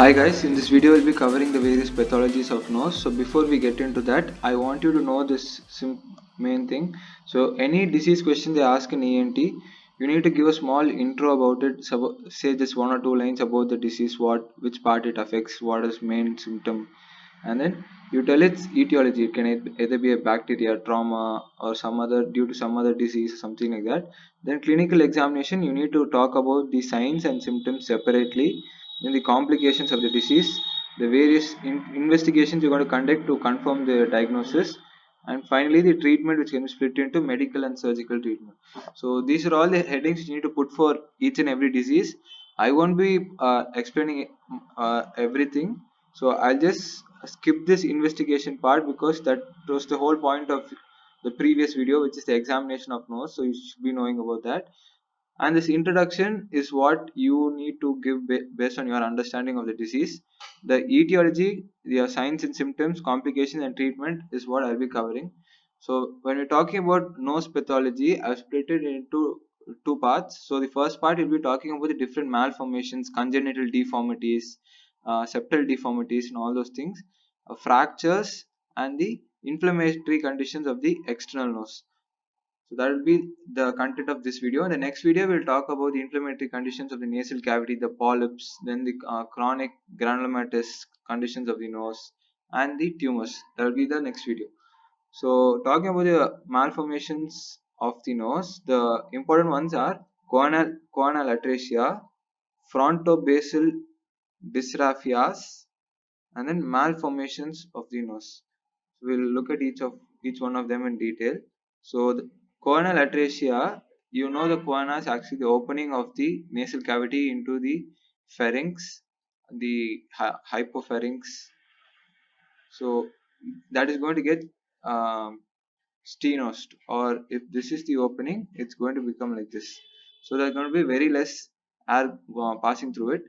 Hi guys, in this video we'll be covering the various pathologies of nose. So before we get into that, I want you to know this main thing. So any disease question they ask in ENT, you need to give a small intro about it. So say just one or two lines about the disease, which part it affects, what is main symptom, and then you tell its etiology. It can either be a bacteria, trauma, or some other due to some other disease, something like that. Then clinical examination, you need to talk about the signs and symptoms separately, then the complications of the disease, the various investigations you're going to conduct to confirm the diagnosis, and finally the treatment, which can be split into medical and surgical treatment. So these are all the headings you need to put for each and every disease. I won't be explaining everything, so I'll just skip this investigation part because that was the whole point of the previous video, which is the examination of nose. So you should be knowing about that, and this introduction is what you need to give based on your understanding of the disease. The etiology, the signs and symptoms, complications and treatment is what I'll be covering. So when we're talking about nose pathology, I've split it into two parts. So the first part will be talking about the different malformations, congenital deformities, septal deformities and all those things, fractures, and the inflammatory conditions of the external nose. So that will be the content of this video. In the next video, we'll talk about the inflammatory conditions of the nasal cavity, the polyps, then the chronic granulomatous conditions of the nose, and the tumors. That will be the next video. So talking about the malformations of the nose, the important ones are choanal atresia, frontobasal dysraphias, and then malformations of the nose. We'll look at each one of them in detail. So the choanal atresia, you know, the choana is actually the opening of the nasal cavity into the pharynx, the hypopharynx. So that is going to get stenosed, or if this is the opening, it's going to become like this. So there's going to be very less air passing through it.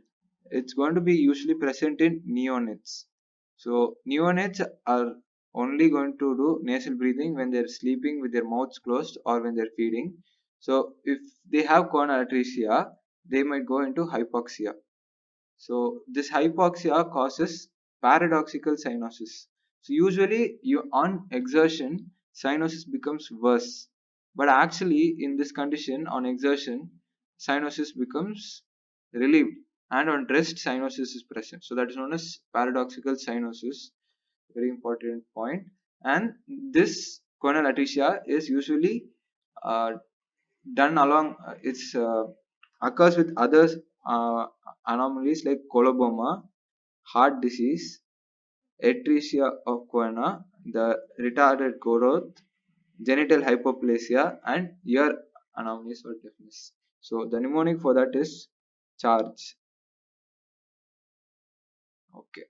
It's going to be usually present in neonates. So neonates are only going to do nasal breathing when they're sleeping with their mouths closed or when they're feeding. So if they have choanal atresia, they might go into hypoxia. So this hypoxia causes paradoxical cyanosis. So usually you on exertion cyanosis becomes worse, but actually in this condition on exertion cyanosis becomes relieved, and on rest cyanosis is present. So that is known as paradoxical cyanosis. Very important point. And this choanal atresia is usually uh, done along it's occurs with other uh, anomalies like coloboma, heart disease, atresia of choana, the retarded growth, genital hypoplasia, and ear anomalies or deafness. So the mnemonic for that is charge. Okay.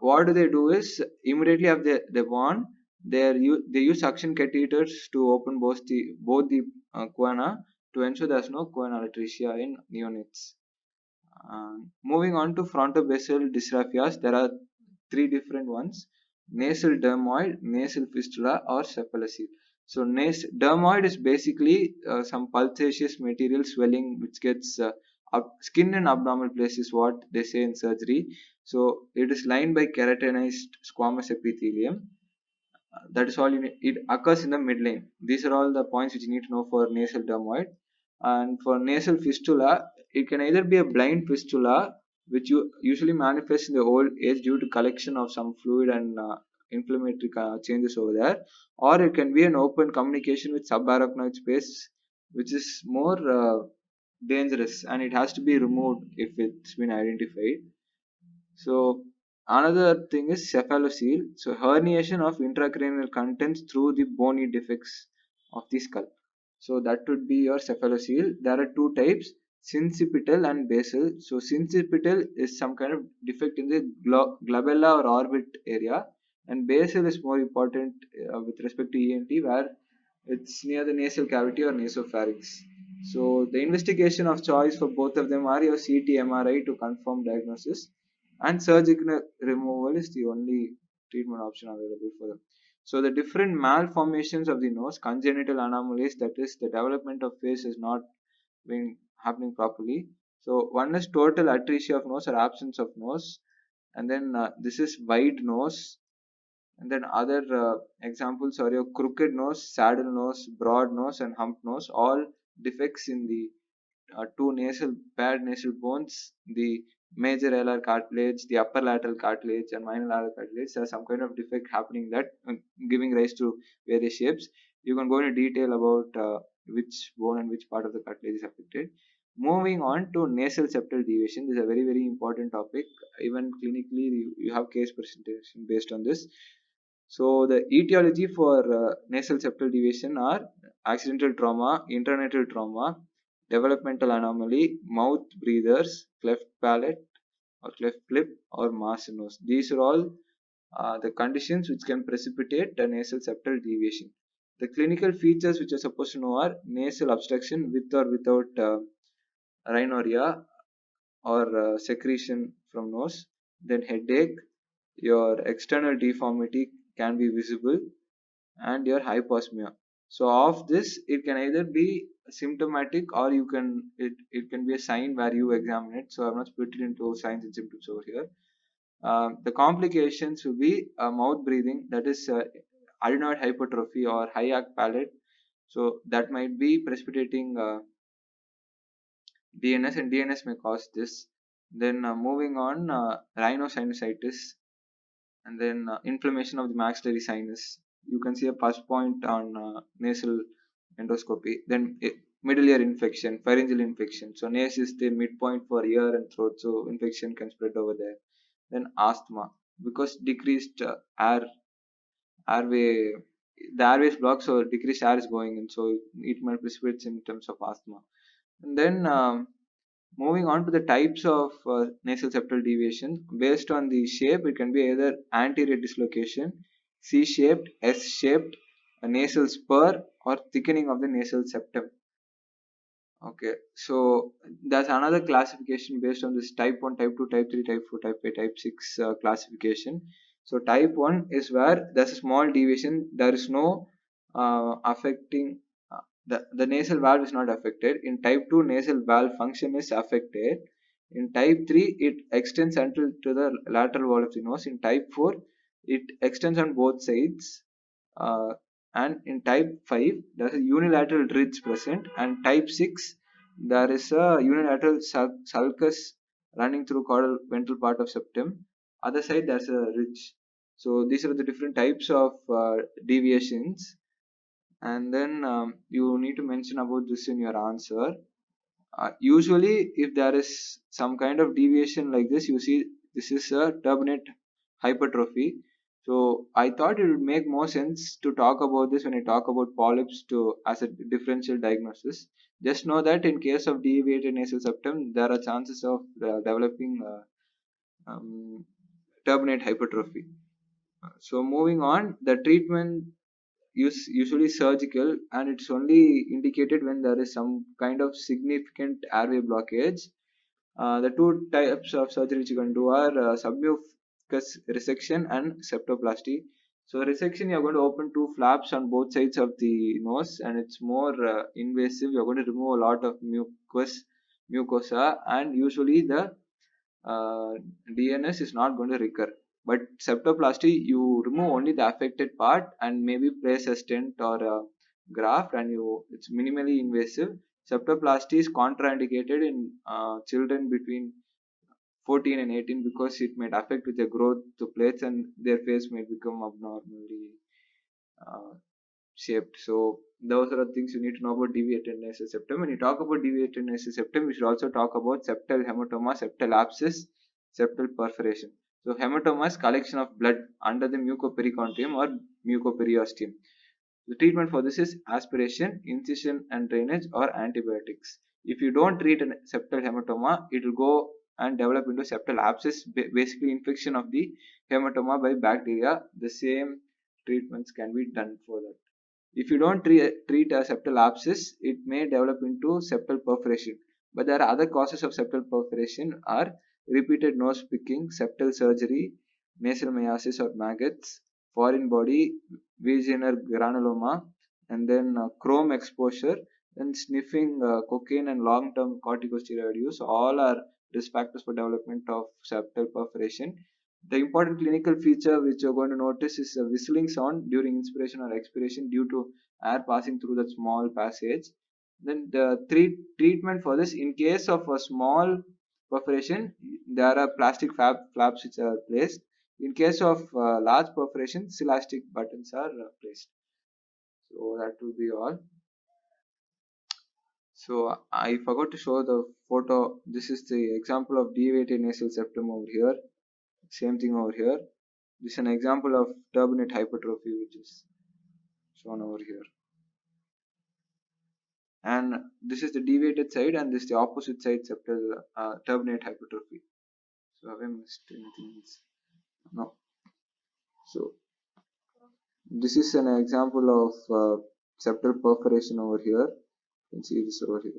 What do they do is immediately after they born, they use suction catheters to open both the choana to ensure there's no choanal atresia in neonates. Moving on to frontobasal dysraphias, there are three different ones: nasal dermoid, nasal fistula, or cephalocele. So, dermoid is basically some pulsaceous material swelling which gets skin and abdominal place is what they say in surgery. So, it is lined by keratinized squamous epithelium. That is all you need. It occurs in the midline. These are all the points which you need to know for nasal dermoid. And for nasal fistula, it can either be a blind fistula, which you usually manifests in the old age due to collection of some fluid and inflammatory changes over there, or it can be an open communication with subarachnoid space, which is more dangerous, and it has to be removed if it's been identified. So another thing is cephalocele. So herniation of intracranial contents through the bony defects of the skull. So that would be your cephalocele. There are two types: sincipital and basal. So sincipital is some kind of defect in the glabella or orbit area, and basal is more important with respect to ENT, where it's near the nasal cavity or nasopharynx. So the investigation of choice for both of them are your CT MRI to confirm diagnosis, and surgical removal is the only treatment option available for them. So the different malformations of the nose, congenital anomalies, that is the development of face is not been happening properly. So one is total atresia of nose or absence of nose, and then this is wide nose, and then other examples are your crooked nose, saddle nose, broad nose, and hump nose, all defects in the two nasal paired nasal bones, the major alar cartilage, the upper lateral cartilage, and minor lateral cartilage. There's some kind of defect happening that giving rise to various shapes. You can go into detail about which bone and which part of the cartilage is affected. Moving on to nasal septal deviation, this is a very important topic. Even clinically, you have case presentation based on this. So the etiology for nasal septal deviation are accidental trauma, internatal trauma, developmental anomaly, mouth breathers, cleft palate or cleft lip, or mass nose. These are all the conditions which can precipitate a nasal septal deviation. The clinical features which are supposed to know are nasal obstruction with or without rhinorrhea or secretion from nose, then headache, your external deformity can be visible, and your hyposmia. So of this, it can either be symptomatic or it can be a sign where you examine it. So I'm not split it into signs and symptoms over here. The complications will be mouth breathing, that is adenoid hypertrophy or high arc palate. So that might be precipitating DNS, and DNS may cause this. Then moving on, rhinosinusitis, and then inflammation of the maxillary sinus. You can see a pus point on nasal endoscopy. Then middle ear infection, pharyngeal infection. So nase is the midpoint for ear and throat, so infection can spread over there. Then asthma, because decreased airway, the airway is blocked, so decreased air is going in, so it might precipitate symptoms of asthma. And then moving on to the types of nasal septal deviation, based on the shape, it can be either anterior dislocation, C-shaped, S-shaped, a nasal spur, or thickening of the nasal septum. Okay, so there's another classification based on this type 1, type 2, type 3, type 4, type 5, type 6 classification. So type 1 is where there's a small deviation, there is no affecting, the nasal valve is not affected. In type 2, nasal valve function is affected. In type 3, it extends until to the lateral wall of the nose. In type 4, it extends on both sides. And in type 5, there is a unilateral ridge present, and type 6, there is a unilateral sulcus running through caudal ventral part of septum. Other side, there's a ridge. So these are the different types of deviations, and then you need to mention about this in your answer. Usually, if there is some kind of deviation like this, you see this is a turbinate hypertrophy. So I thought it would make more sense to talk about this when I talk about polyps to as a differential diagnosis. Just know that in case of deviated nasal septum, there are chances of developing um, turbinate hypertrophy. So moving on, the treatment usually surgical, and it's only indicated when there is some kind of significant airway blockage. The two types of surgery which you can do are submucous resection and septoplasty. So resection, you're going to open two flaps on both sides of the nose, and it's more invasive. You're going to remove a lot of mucosa, and usually the DNS is not going to recur. But septoplasty, you remove only the affected part and maybe place a stent or a graft, and it's minimally invasive. Septoplasty is contraindicated in children between 14 and 18 because it might affect with the growth to plates, and their face may become abnormally uh, shaped. So those are the things you need to know about deviated nasal septum. When you talk about deviated nasal septum, we should also talk about septal hematoma, septal abscess, septal perforation. So hematoma is collection of blood under the mucopericontium or mucoperiosteum. The treatment for this is aspiration, incision and drainage, or antibiotics. If you don't treat a septal hematoma, it will go and develop into septal abscess, basically infection of the hematoma by bacteria. The same treatments can be done for that. If you don't treat a septal abscess, it may develop into septal perforation. But there are other causes of septal perforation are repeated nose picking, septal surgery, nasal myiasis or maggots, foreign body, Wegener granuloma, and then chrome exposure, Then sniffing cocaine and long-term corticosteroid use all are risk factors for development of septal perforation. The important clinical feature which you're going to notice is a whistling sound during inspiration or expiration due to air passing through that small passage. Then the treatment for this, in case of a small perforation, there are plastic flaps which are placed. In case of large perforation, elastic buttons are placed. So that will be all. So I forgot to show the photo. This is the example of deviated nasal septum over here. Same thing over here. This is an example of turbinate hypertrophy which is shown over here. And this is the deviated side and this is the opposite side septal turbinate hypertrophy. So have I missed anything else? No. So this is an example of septal perforation over here. You can see this over here.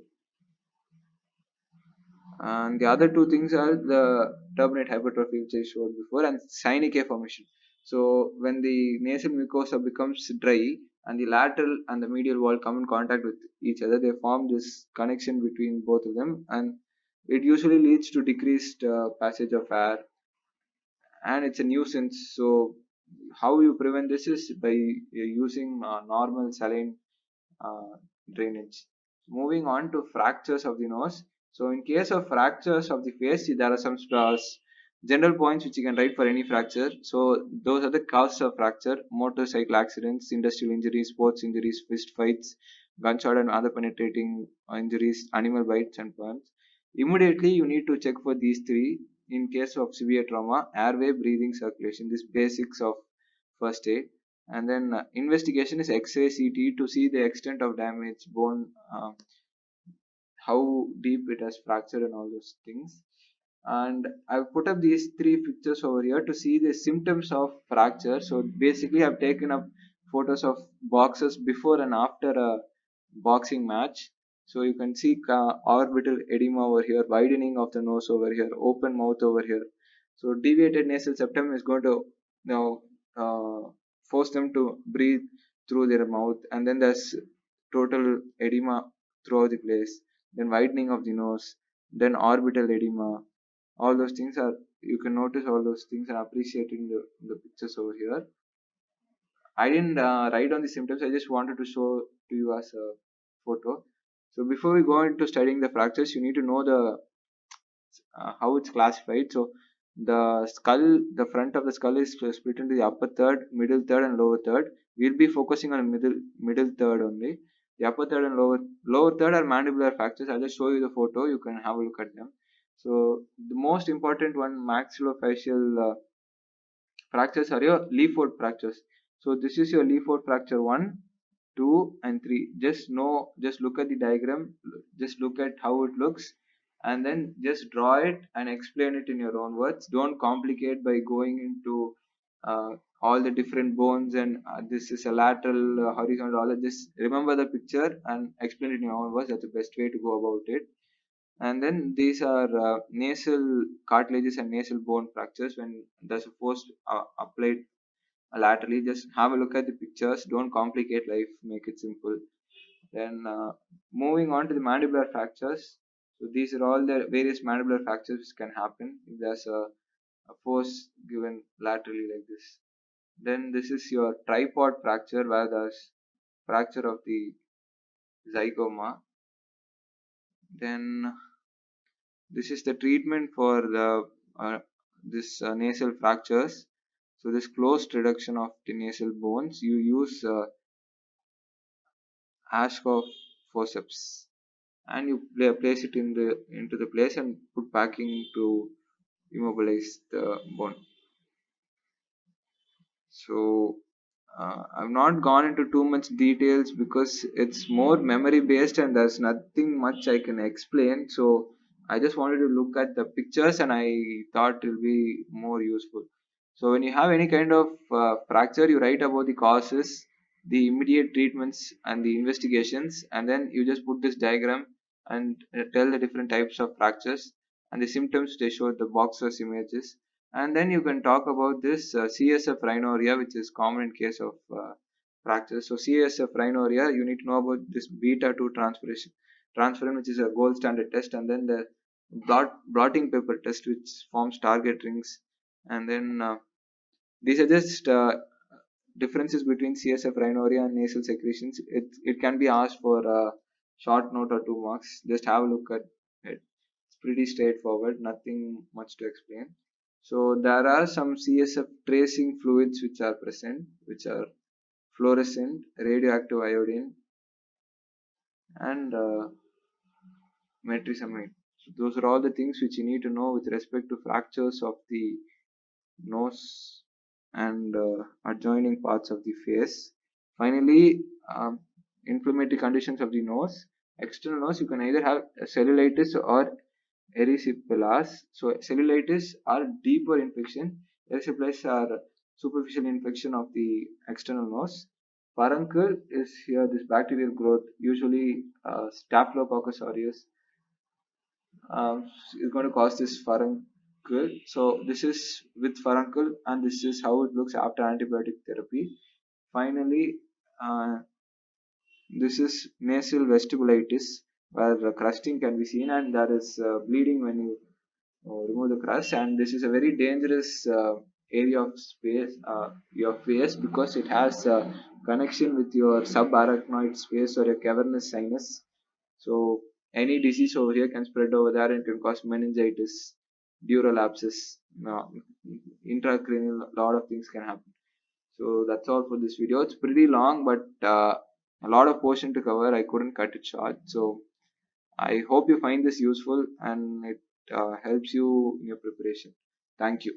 And the other two things are the turbinate hypertrophy which I showed before and Seine formation. So when the nasal mucosa becomes dry and the lateral and the medial wall come in contact with each other, they form this connection between both of them, and it usually leads to decreased passage of air, and it's a nuisance. So how you prevent this is by using normal saline uh, drainage. Moving on to fractures of the nose. So in case of fractures of the face, there are some general points which you can write for any fracture. So those are the causes of fracture: motorcycle accidents, industrial injuries, sports injuries, fist fights, gunshot and other penetrating injuries, animal bites and burns. Immediately you need to check for these three. In case of severe trauma: airway, breathing, circulation. These basics of first aid. And then investigation is X-ray, CT to see the extent of damage, bone, how deep it has fractured, and all those things. And I've put up these three pictures over here to see the symptoms of fracture. So basically, I've taken up photos of boxers before and after a boxing match. So you can see orbital edema over here, widening of the nose over here, open mouth over here. So deviated nasal septum is going to force them to breathe through their mouth, and then there's total edema throughout the place. Then widening of the nose, then orbital edema. All those things are, you can notice all those things and appreciate in the pictures over here. I didn't write on the symptoms. I just wanted to show to you as a photo. So before we go into studying the fractures, you need to know the how it's classified. So the skull, the front of the skull is split into the upper third, middle third, and lower third. We'll be focusing on middle third only. The upper third and lower third are mandibular fractures. I'll just show you the photo. You can have a look at them. So the most important one, maxillofacial fractures, are your leaf-fold fractures. So this is your leaf-fold fracture 1, 2, and 3. Just look at the diagram, just look at how it looks, and then just draw it and explain it in your own words. Don't complicate by going into all the different bones and this is a lateral, horizontal, all that. Just remember the picture and explain it in your own words. That's the best way to go about it. And then these are nasal cartilages and nasal bone fractures when there's a force applied laterally. Just have a look at the pictures, don't complicate life, make it simple. Then moving on to the mandibular fractures. So these are all the various mandibular fractures which can happen if there's a force given laterally like this. Then this is your tripod fracture where there's fracture of the zygoma. Then this is the treatment for the this nasal fractures. So this closed reduction of the nasal bones, you use Ashkoff forceps, and you place it into the place and put packing to immobilize the bone. So I've not gone into too much details because it's more memory based and there's nothing much I can explain. So I just wanted to look at the pictures and I thought it'll be more useful. So when you have any kind of fracture, you write about the causes, the immediate treatments, and the investigations, and then you just put this diagram and tell the different types of fractures and the symptoms they show the boxers images, and then you can talk about this CSF rhinorrhea, which is common in case of fractures. So CSF rhinorrhea, you need to know about this beta 2 transferrin, which is a gold standard test, and then the blotting paper test, which forms target rings, and then these are just differences between CSF rhinorrhea and nasal secretions. It can be asked for a short note or 2 marks. Just have a look at it. It's pretty straightforward, nothing much to explain. So there are some CSF tracing fluids which are present, which are fluorescent, radioactive iodine, and metrisamine. So those are all the things which you need to know with respect to fractures of the nose and adjoining parts of the face. Finally, inflammatory conditions of the nose. External nose, you can either have cellulitis or erysipelas. So cellulitis are deeper infection. Erysipelas are superficial infection of the external nose. Furuncle is here this bacterial growth, usually Staphylococcus aureus, is going to cause this furuncle. So this is with furuncle, and this is how it looks after antibiotic therapy. Finally, uh, this is nasal vestibulitis, where the crusting can be seen, and there is bleeding when you remove the crust. And this is a very dangerous area of space, your face, because it has a connection with your subarachnoid space or your cavernous sinus. So any disease over here can spread over there and can cause meningitis, dural abscess, intracranial. A lot of things can happen. So that's all for this video. It's pretty long, but a lot of portion to cover. I couldn't cut it short. So I hope you find this useful and it helps you in your preparation. Thank you.